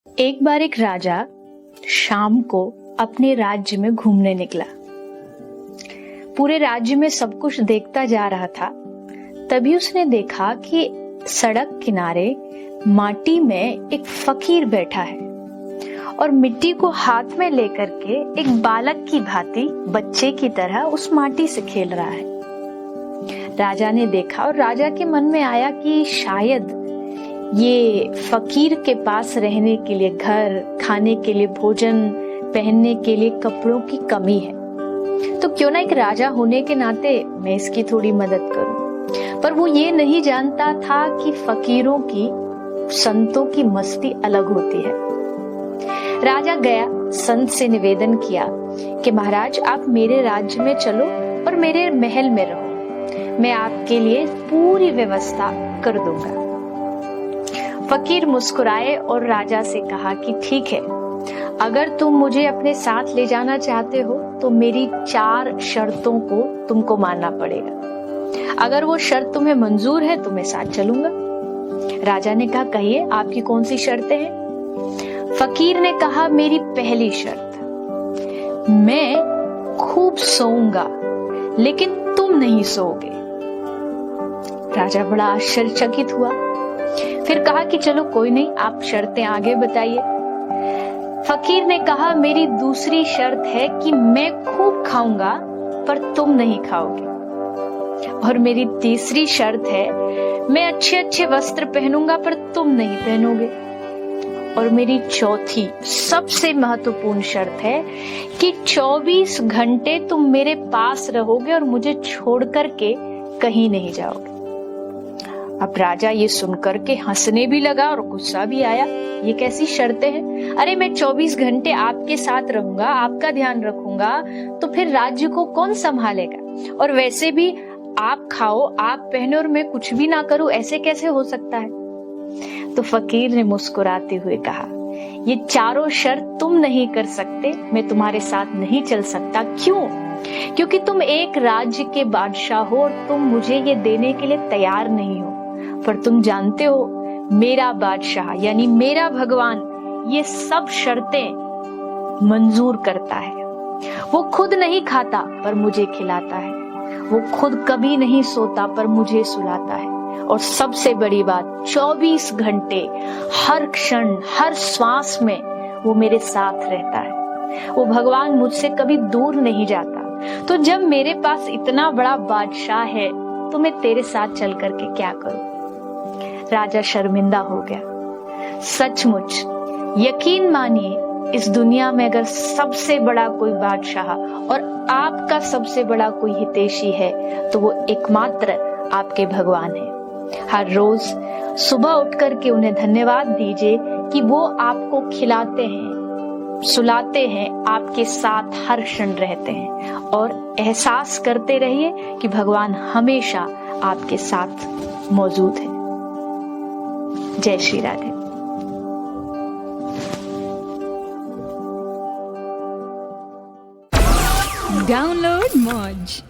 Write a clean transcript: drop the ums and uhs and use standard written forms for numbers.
एक बार एक राजा शाम को अपने राज्य में घूमने निकला। पूरे राज्य में सब कुछ देखता जा रहा था। तभी उसने देखा कि सड़क किनारे माटी में एक फकीर बैठा है और मिट्टी को हाथ में लेकर के एक बालक की भांति बच्चे की तरह उस माटी से खेल रहा है। राजा ने देखा और राजा के मन में आया कि शायद ये फकीर के पास रहने के लिए घर, खाने के लिए भोजन, पहनने के लिए कपड़ों की कमी है, तो क्यों ना एक राजा होने के नाते मैं इसकी थोड़ी मदद करूं। पर वो ये नहीं जानता था कि फकीरों की, संतों की मस्ती अलग होती है। राजा गया, संत से निवेदन किया कि महाराज आप मेरे राज्य में चलो और मेरे महल में रहो, मैं आपके लिए पूरी व्यवस्था कर दूंगा। फकीर मुस्कुराए और राजा से कहा कि ठीक है, अगर तुम मुझे अपने साथ ले जाना चाहते हो तो मेरी 4 शर्तों को तुमको मानना पड़ेगा। अगर वो शर्त तुम्हें मंजूर है तो मैं साथ चलूंगा। राजा ने कहा कहिए आपकी कौन सी शर्तें हैं। फकीर ने कहा मेरी पहली शर्त, मैं खूब सोऊंगा लेकिन तुम नहीं सोओगे। राजा बड़ा आश्चर्यचकित हुआ, फिर कहा कि चलो कोई नहीं, आप शर्तें आगे बताइए। फकीर ने कहा मेरी दूसरी शर्त है कि मैं खूब खाऊंगा पर तुम नहीं खाओगे। और मेरी तीसरी शर्त है मैं अच्छे अच्छे वस्त्र पहनूंगा पर तुम नहीं पहनोगे। और मेरी चौथी सबसे महत्वपूर्ण शर्त है कि 24 घंटे तुम मेरे पास रहोगे और मुझे छोड़ करके कहीं नहीं जाओगे। अब राजा ये सुनकर के हंसने भी लगा और गुस्सा भी आया। ये कैसी शर्तें हैं? अरे मैं 24 घंटे आपके साथ रहूंगा, आपका ध्यान रखूंगा, तो फिर राज्य को कौन संभालेगा? और वैसे भी आप खाओ, आप पहनो और मैं कुछ भी ना करूं, ऐसे कैसे हो सकता है? तो फकीर ने मुस्कुराते हुए कहा ये चारों शर्त तुम नहीं कर सकते, मैं तुम्हारे साथ नहीं चल सकता। क्यों? क्योंकि तुम एक राज्य के बादशाह हो और तुम मुझे ये देने के लिए तैयार नहीं हो। पर तुम जानते हो मेरा बादशाह यानी मेरा भगवान ये सब शर्तें मंजूर करता है। वो खुद नहीं खाता पर मुझे खिलाता है, वो खुद कभी नहीं सोता पर मुझे सुलाता है, और सबसे बड़ी बात 24 घंटे हर क्षण हर श्वास में वो मेरे साथ रहता है। वो भगवान मुझसे कभी दूर नहीं जाता। तो जब मेरे पास इतना बड़ा बादशाह है तो मैं तेरे साथ चल करके क्या करूं? राजा शर्मिंदा हो गया। सचमुच यकीन मानिए इस दुनिया में अगर सबसे बड़ा कोई बादशाह और आपका सबसे बड़ा कोई हितैषी है तो वो एकमात्र आपके भगवान है। हर रोज सुबह उठ करके उन्हें धन्यवाद दीजिए कि वो आपको खिलाते हैं, सुलाते हैं, आपके साथ हर क्षण रहते हैं, और एहसास करते रहिए कि भगवान हमेशा आपके साथ मौजूद है। जय श्री राधे। Download Moj.